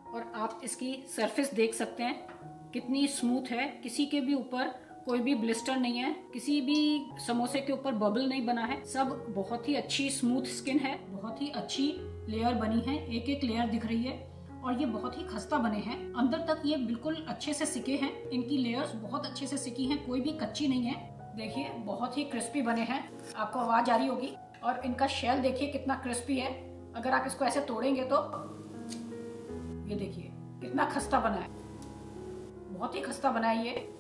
और आप इसकी सरफेस देख सकते हैं कितनी स्मूथ है, किसी के भी ऊपर कोई भी ब्लिस्टर नहीं है, किसी भी समोसे के ऊपर बबल नहीं बना है। सब बहुत ही अच्छी स्मूथ स्किन है, बहुत ही अच्छी लेयर बनी है, एक एक लेयर दिख रही है और ये बहुत ही खस्ता बने हैं। अंदर तक ये बिल्कुल अच्छे से सिके हैं, इनकी लेयर्स बहुत अच्छे से सिकी हैं, कोई भी कच्ची नहीं है। देखिए बहुत ही क्रिस्पी बने हैं, आपको आवाज आ रही होगी। और इनका शेल देखिए कितना क्रिस्पी है, अगर आप इसको ऐसे तोड़ेंगे तो ये देखिए कितना खस्ता बना है, बहुत ही खस्ता बना है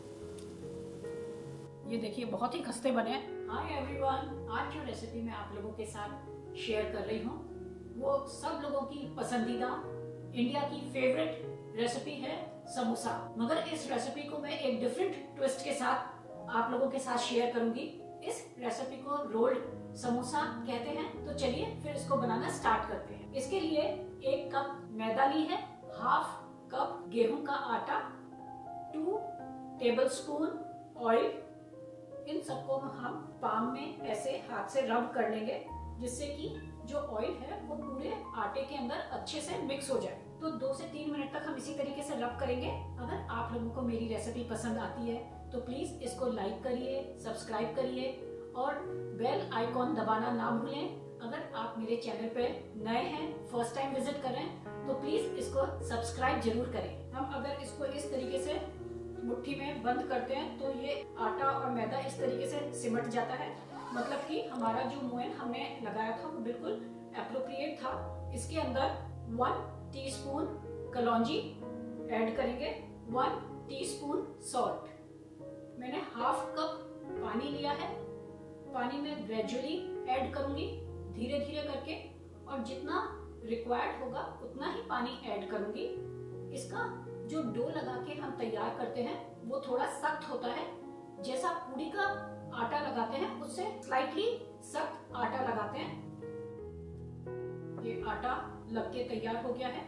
ये देखिए बहुत ही खस्ते बने हैं। हाय एवरीवन, आज जो रेसिपी मैं आप लोगों के साथ शेयर कर रही हूँ वो सब लोगों की पसंदीदा इंडिया की फेवरेट रेसिपी है समोसा। मगर इस रेसिपी को मैं एक डिफरेंट ट्विस्ट के साथ आप लोगों के साथ शेयर करूंगी। इस रेसिपी को रोल्ड समोसा कहते हैं। तो चलिए फिर इसको बनाना स्टार्ट करते हैं। इसके लिए 1 कप मैदा ली है, हाफ कप गेहूं का आटा, 2 टेबलस्पून ऑयल। इन सबको हम पाम में ऐसे हाथ से रब कर लेंगे जिससे कि जो ऑयल है वो पूरे आटे के अंदर अच्छे से मिक्स हो जाए। तो 2 से 3 मिनट तक हम इसी तरीके से रब करेंगे। अगर आप लोगों को मेरी रेसिपी पसंद आती है तो प्लीज इसको लाइक करिए, सब्सक्राइब करिए और बेल आइकॉन दबाना ना भूलें। अगर आप मेरे चैनल पे नए हैं, फर्स्ट टाइम विजिट कर रहे हैं तो प्लीज इसको सब्सक्राइब जरूर करें। हम अगर इसको इस तरीके से मुट्ठी में बंद करते हैं तो ये आटा और मैदा इस तरीके से सिमट जाता है, मतलब कि हमारा जो मोयन हमने लगाया था वो बिल्कुल एप्रोप्रिएट था। इसके अंदर 1 टीस्पून कलौंजी ऐड करेंगे, 1 टीस्पून सॉल्ट। मैंने हाफ कप पानी लिया है, पानी में ग्रेजुअली ऐड करूंगी धीरे धीरे करके, और जितना रिक्वायर्ड होगा उतना ही पानी ऐड करूंगी। इसका जो डो लगा के हम तैयार करते हैं वो थोड़ा सख्त होता है, जैसा पूरी का आटा लगाते हैं उससे स्लाइटली सख्त आटा लगाते हैं। ये आटा लग के तैयार हो गया है।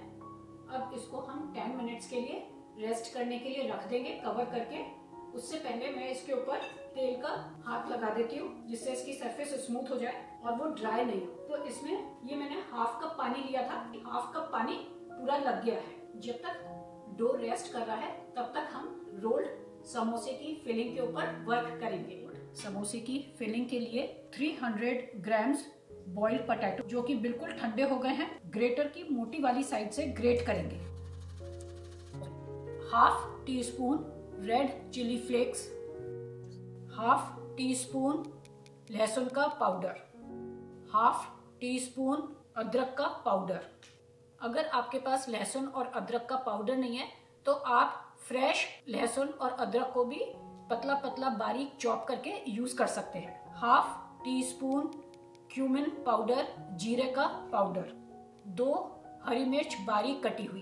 अब इसको हम 10 मिनट्स के लिए रेस्ट करने के लिए रख देंगे कवर करके। उससे पहले मैं इसके ऊपर तेल का हाथ लगा देती हूँ जिससे इसकी सरफेस स्मूथ हो जाए और वो ड्राई नहीं हो। तो इसमें ये मैंने हाफ कप पानी लिया था, हाफ कप पानी पूरा लग गया है। जब तक डो रेस्ट कर रहा है तब तक हम रोल्ड समोसे की फिलिंग के ऊपर वर्क करेंगे। समोसे की फिलिंग के लिए 300 ग्राम्स बॉइल्ड पोटैटो जो कि बिल्कुल ठंडे हो गए हैं, ग्रेटर की मोटी वाली साइड से ग्रेट करेंगे। Half teaspoon red chilli flakes, half teaspoon लहसुन का पाउडर, हाफ टी स्पून अदरक का पाउडर। अगर आपके पास लहसुन और अदरक का पाउडर नहीं है तो आप फ्रेश लहसुन और अदरक को भी पतला पतला बारीक चॉप करके यूज कर सकते हैं। Half tea spoon cumin powder, जीरे का पाउडर, 2 हरी मिर्च बारीक कटी हुई,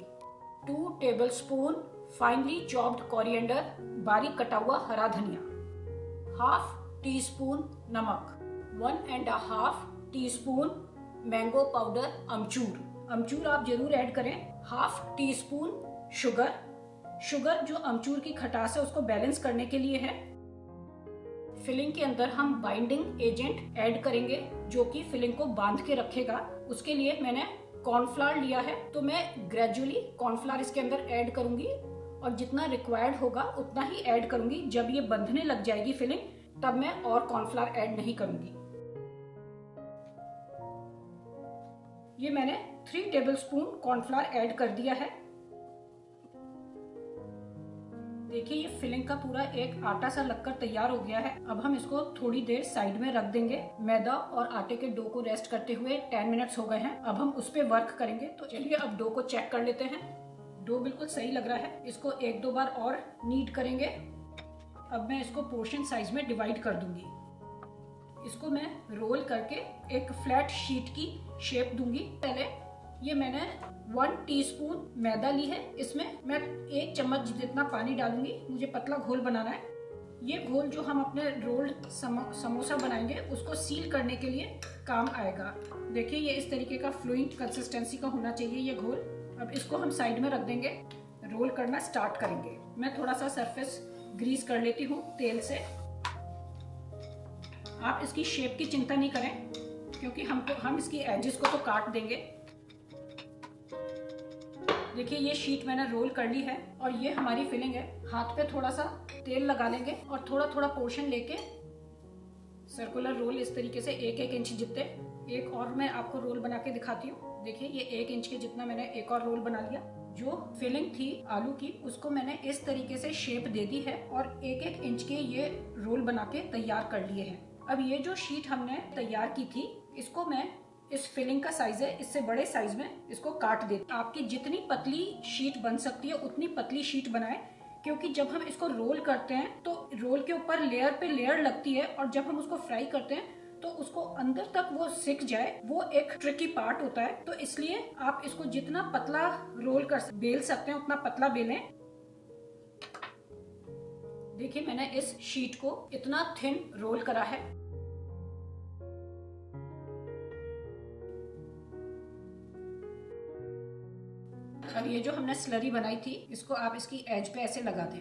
2 टेबलस्पून फाइनली चॉप्ड कोरिएंडर, बारीक कटा हुआ हरा धनिया, हाफ टी स्पून नमक, 1.5 टीस्पून मैंगो पाउडर अमचूर। अमचूर आप जरूर ऐड करें। Half tea spoon sugar, sugar जो अमचूर की खटास है उसको बैलेंस करने के लिए है। फिलिंग के अंदर हम बाइंडिंग एजेंट ऐड करेंगे जो कि फिलिंग को बांध के रखेगा। उसके लिए मैंने कॉर्नफ्लावर लिया है, तो मैं ग्रेजुअली कॉर्नफ्लावर इसके अंदर ऐड करूंगी और जितना रिक्वायर्ड होगा उतना ही ऐड करूंगी। जब ये बंधने लग जाएगी फिलिंग तब मैं और कॉर्नफ्लावर ऐड नहीं करूंगी। ये मैंने 3 टेबलस्पून कॉर्नफ्लावर ऐड कर दिया है। देखिए ये फिलिंग का पूरा एक आटा सा लगकर तैयार हो गया है। अब हम इसको थोड़ी देर साइड में रख देंगे। मैदा और आटे के डो को रेस्ट करते हुए 10 मिनट्स हो गए हैं। अब हम उस पे वर्क करेंगे। तो चलिए अब डो को चेक कर लेते हैं। डो बिल्कुल सही लग रहा है। इसको 1-2 बार और नीड करेंगे। अब मैं इसको पोर्शन साइज में डिवाइड कर दूंगी। इसको मैं रोल करके एक फ्लैट शीट की शेप दूंगी। पहले ये मैंने 1 टीस्पून मैदा ली है, इसमें मैं 1 चम्मच जितना पानी डालूंगी। मुझे पतला घोल बनाना है। ये घोल जो हम अपने रोल्ड समोसा बनाएंगे उसको सील करने के लिए काम आएगा। देखिए ये इस तरीके का फ्लूइड कंसिस्टेंसी का होना चाहिए ये घोल। अब इसको हम साइड में रख देंगे, रोल करना स्टार्ट करेंगे। मैं थोड़ा सा सरफेस ग्रीस कर लेती हूँ तेल से। आप इसकी शेप की चिंता नहीं करें, क्योंकि हम इसकी एजेस को तो काट देंगे। देखिए ये शीट मैंने रोल कर ली है और ये हमारी फिलिंग है। हाथ पे थोड़ा सा तेल लगा लेंगे और थोड़ा थोड़ा पोर्शन लेके सर्कुलर रोल इस तरीके से 1-1 इंच जितने। एक और मैं आपको रोल बना के दिखाती हूँ। देखिए ये 1 इंच के जितना मैंने एक और रोल बना लिया। जो फिलिंग थी आलू की उसको मैंने इस तरीके से शेप दे दी है और 1-1 इंच के ये रोल बना के तैयार कर लिए हैं। अब ये जो शीट हमने तैयार की थी इसको मैं, इस फिलिंग का साइज है, इससे बड़े साइज में इसको काट देते। आपकी जितनी पतली शीट बन सकती है उतनी पतली शीट बनाएं, क्योंकि जब हम इसको रोल करते हैं तो रोल के ऊपर लेयर पे लेयर लगती है और जब हम उसको फ्राई करते हैं तो उसको अंदर तक वो सिक जाए, वो एक ट्रिकी पार्ट होता है। तो इसलिए आप इसको जितना पतला रोल बेल सकते हैं उतना पतला बेलें। देखिए मैंने इस शीट को इतना थिन रोल करा है। अब ये जो हमने स्लरी बनाई थी इसको आप इसकी एज पे ऐसे लगा दें।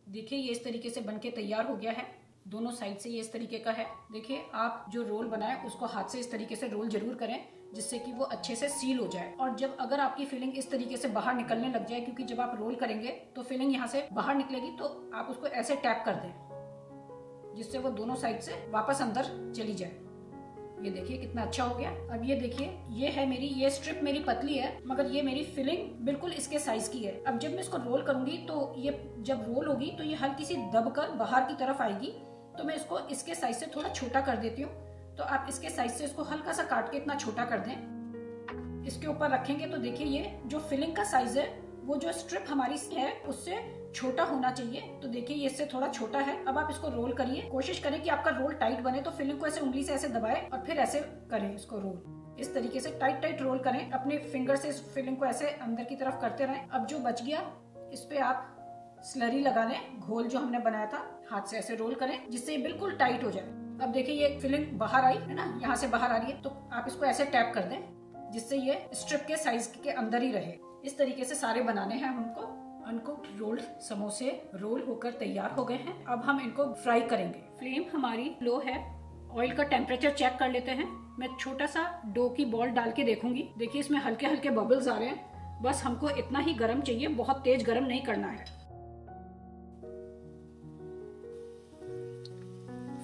देखिए ये इस तरीके से बनके तैयार हो गया है। दोनों साइड से ये इस तरीके का है। देखिए आप जो रोल बनाए उसको हाथ से इस तरीके से रोल जरूर करें जिससे कि वो अच्छे से सील हो जाए। और जब अगर आपकी फिलिंग इस तरीके से बाहर निकलने लग जाए, क्योंकि जब आप रोल करेंगे तो फिलिंग यहाँ से बाहर निकलेगी, तो आप उसको ऐसे टैप कर दें जिससे वो दोनों साइड से वापस अंदर चली जाए। ये देखिए कितना अच्छा हो गया। अब ये देखिए ये है मेरी, ये स्ट्रिप मेरी पतली है मगर ये मेरी फिलिंग बिल्कुल इसके साइज की है। अब जब मैं इसको रोल करूंगी तो ये जब रोल होगी तो ये हल्की सी दबकर बाहर की तरफ आएगी, तो मैं इसको इसके साइज से थोड़ा छोटा कर देती हूँ। तो आप इसके साइज से इसको हल्का सा काट के इतना छोटा कर दें। इसके ऊपर रखेंगे तो देखिए ये जो फिलिंग का साइज है वो जो स्ट्रिप हमारी है उससे छोटा होना चाहिए। तो देखिए ये इससे थोड़ा छोटा है। अब आप इसको रोल करिए, कोशिश करें कि आपका रोल टाइट बने। तो फिलिंग को ऐसे उंगली से ऐसे दबाएं और फिर ऐसे करें इसको रोल। इस तरीके से टाइट टाइट रोल करें, अपने फिंगर से इस फिलिंग को ऐसे अंदर की तरफ करते रहें। अब जो बच गया इस पे आप स्लरी लगा लें, घोल जो हमने बनाया था, हाथ से ऐसे रोल करें जिससे ये बिल्कुल टाइट हो जाए। अब देखिए ये फिलिंग बाहर आई है ना, यहाँ से बाहर आ रही है, तो आप इसको ऐसे टैप कर दें जिससे ये स्ट्रिप के साइज के अंदर ही रहे। इस तरीके से सारे बनाने हैं हमको। अनकुक्ड रोल्ड समोसे रोल होकर तैयार हो गए हैं। अब हम इनको फ्राई करेंगे। फ्लेम हमारी लो है। ऑयल का टेम्परेचर चेक कर लेते हैं। मैं छोटा सा डो की बॉल डाल के देखूंगी। देखिए इसमें हल्के हल्के बबल्स आ रहे हैं। बस हमको इतना ही गर्म चाहिए, बहुत तेज गर्म नहीं करना है।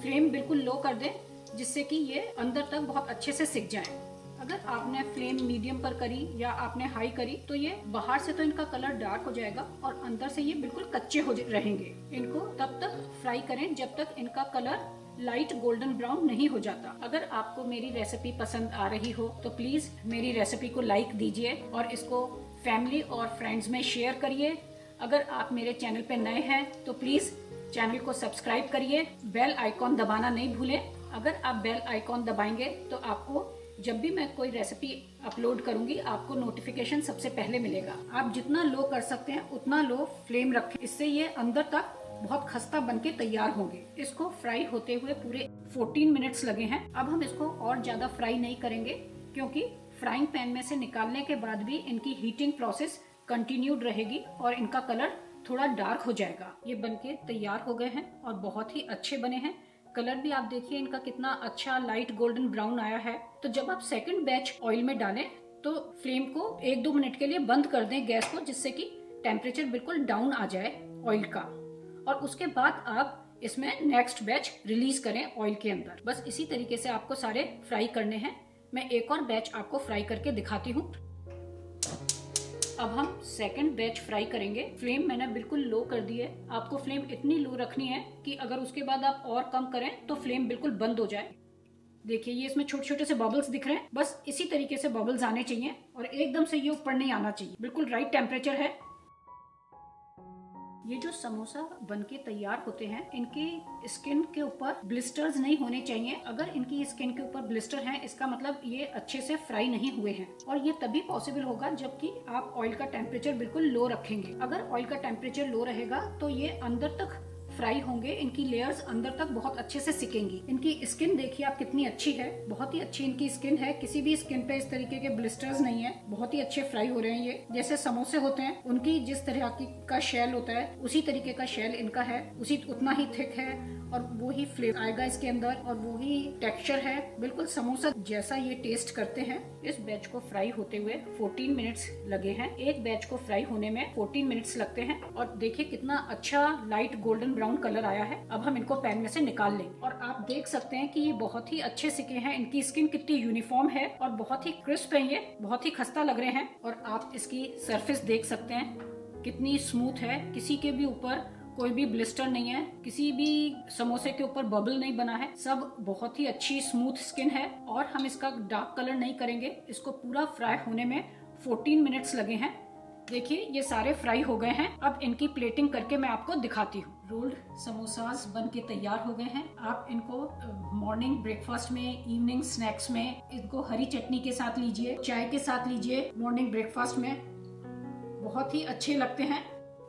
फ्लेम बिल्कुल लो कर दें जिससे कि ये अंदर तक बहुत अच्छे से सिक जाए। अगर आपने फ्लेम मीडियम पर करी या आपने हाई करी तो ये बाहर से तो इनका कलर डार्क हो जाएगा और अंदर से ये बिल्कुल कच्चे हो रहेंगे। इनको तब तक फ्राई करें जब तक इनका कलर लाइट गोल्डन ब्राउन नहीं हो जाता। अगर आपको मेरी रेसिपी पसंद आ रही हो तो प्लीज मेरी रेसिपी को लाइक दीजिए और इसको फैमिली और फ्रेंड्स में शेयर करिए। अगर आप मेरे चैनल पे नए हैं तो प्लीज चैनल को सब्सक्राइब करिए। बेल आइकॉन दबाना नहीं भूलें। अगर आप बेल आइकॉन दबाएंगे तो आपको जब भी मैं कोई रेसिपी अपलोड करूंगी आपको नोटिफिकेशन सबसे पहले मिलेगा। आप जितना लो कर सकते हैं उतना लो फ्लेम रखें, इससे ये अंदर तक बहुत खस्ता बनके तैयार होंगे। इसको फ्राई होते हुए पूरे 14 मिनट्स लगे हैं। अब हम इसको और ज्यादा फ्राई नहीं करेंगे क्योंकि फ्राइंग पैन में से निकालने के बाद भी इनकी हीटिंग प्रोसेस कंटिन्यूड रहेगी और इनका कलर थोड़ा डार्क हो जाएगा। ये बनके तैयार हो गए हैं और बहुत ही अच्छे बने हैं। कलर भी आप देखिए इनका कितना अच्छा लाइट गोल्डन ब्राउन आया है। तो जब आप सेकंड बैच ऑयल में डालें तो फ्लेम को 1-2 मिनट के लिए बंद कर दें गैस को, जिससे कि टेम्परेचर बिल्कुल डाउन आ जाए ऑयल का। और उसके बाद आप इसमें नेक्स्ट बैच रिलीज करें ऑयल के अंदर। बस इसी तरीके से आपको सारे फ्राई करने हैं। मैं एक और बैच आपको फ्राई करके दिखाती हूँ। अब हम सेकंड बैच फ्राई करेंगे। फ्लेम मैंने बिल्कुल लो कर दी है। आपको फ्लेम इतनी लो रखनी है कि अगर उसके बाद आप और कम करें तो फ्लेम बिल्कुल बंद हो जाए। देखिए ये इसमें छोटे छोटे से बबल्स दिख रहे हैं। बस इसी तरीके से बबल्स आने चाहिए और एकदम से ये ऊपर नहीं आना चाहिए। बिल्कुल राइट टेम्परेचर है। ये जो समोसा बनके तैयार होते हैं इनकी स्किन के ऊपर ब्लिस्टर्स नहीं होने चाहिए। अगर इनकी स्किन के ऊपर ब्लिस्टर हैं इसका मतलब ये अच्छे से फ्राई नहीं हुए हैं। और ये तभी पॉसिबल होगा जबकि आप ऑयल का टेम्परेचर बिल्कुल लो रखेंगे। अगर ऑयल का टेम्परेचर लो रहेगा तो ये अंदर तक फ्राई होंगे, इनकी लेयर्स अंदर तक बहुत अच्छे से सिकेंगी। इनकी स्किन देखिए आप कितनी अच्छी है, बहुत ही अच्छी इनकी स्किन है। किसी भी स्किन पे इस तरीके के ब्लिस्टर्स नहीं है, बहुत ही अच्छे फ्राई हो रहे हैं ये। जैसे समोसे होते हैं उनकी जिस तरह का शेल होता है उसी तरीके का शेल इनका है, उतना ही थिक है और वो ही फ्लेवर आएगा इसके अंदर और वो ही टेक्सचर है, बिल्कुल समोसा जैसा ये टेस्ट करते हैं। इस बैच को फ्राई होते हुए 14 मिनट्स लगे हैं। एक बैच को फ्राई होने में 14 मिनट्स लगते हैं और देखिए कितना अच्छा लाइट गोल्डन ब्राउन कलर आया है। अब हम इनको पैन में से निकाल लेंगे और आप देख सकते हैं कि ये बहुत ही अच्छे सिके हैं। इनकी स्किन कितनी यूनिफॉर्म है और बहुत ही क्रिस्प है, ये बहुत ही खस्ता लग रहे हैं। और आप इसकी सरफेस देख सकते हैं कितनी स्मूथ है, किसी के भी ऊपर कोई भी ब्लिस्टर नहीं है, किसी भी समोसे के ऊपर बबल नहीं बना है, सब बहुत ही अच्छी स्मूथ स्किन है। और हम इसका डार्क कलर नहीं करेंगे, इसको पूरा फ्राई होने में 14 मिनट्स लगे हैं। देखिए ये सारे फ्राई हो गए हैं। अब इनकी प्लेटिंग करके मैं आपको दिखाती हूँ। रोल्ड समोसास बन के तैयार हो गए हैं। आप इनको मॉर्निंग ब्रेकफास्ट में, इवनिंग स्नैक्स में, इनको हरी चटनी के साथ लीजिए, चाय के साथ लीजिए। मॉर्निंग ब्रेकफास्ट में बहुत ही अच्छे लगते हैं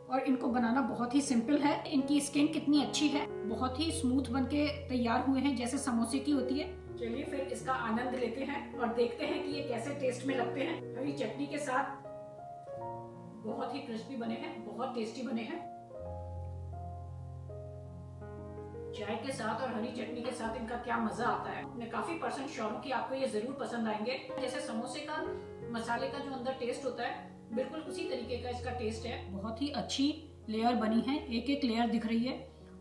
और इनको बनाना बहुत ही सिंपल है। इनकी स्किन कितनी अच्छी है, बहुत ही स्मूथ बनके तैयार हुए हैं जैसे समोसे की होती है। चलिए फिर इसका आनंद लेते हैं और देखते हैं कि ये कैसे टेस्ट में लगते हैं। हरी चटनी के साथ बहुत ही क्रिस्पी बने हैं, बहुत टेस्टी बने हैं। चाय के साथ और हरी चटनी के साथ इनका क्या मजा आता है। मैं काफी % श्योर हूँ कि आपको ये जरूर पसंद आएंगे। जैसे समोसे का मसाले का जो अंदर टेस्ट होता है बिल्कुल उसी तरीके का इसका टेस्ट है। बहुत ही अच्छी लेयर बनी है, एक एक लेयर दिख रही है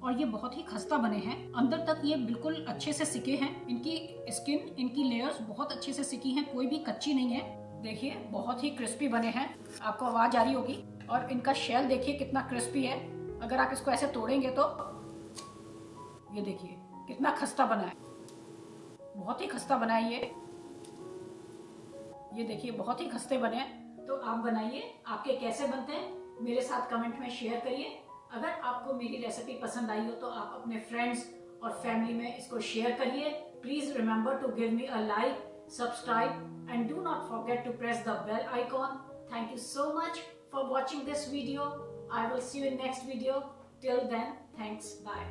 और ये बहुत ही खस्ता बने हैं। अंदर तक ये बिल्कुल अच्छे से सिके हैं। इनकी स्किन, इनकी लेयर्स बहुत अच्छे से सिकी हैं, कोई भी कच्ची नहीं है। देखिए बहुत ही क्रिस्पी बने हैं, आपको आवाज आ रही होगी। और इनका शेल देखिए कितना क्रिस्पी है। अगर आप इसको ऐसे तोड़ेंगे तो ये देखिए कितना खस्ता बना है, बहुत ही खस्ता बना है ये देखिए बहुत ही खस्ते बने हैं। तो आप बनाइए, आपके कैसे बनते हैं मेरे साथ कमेंट में शेयर करिए। अगर आपको मेरी रेसिपी पसंद आई हो तो आप अपने फ्रेंड्स और फैमिली में इसको शेयर करिए। Please remember to give me a like, subscribe and do not forget to press the bell icon. Thank you so much for watching this video. I will see you in next video. Till then, thanks, bye.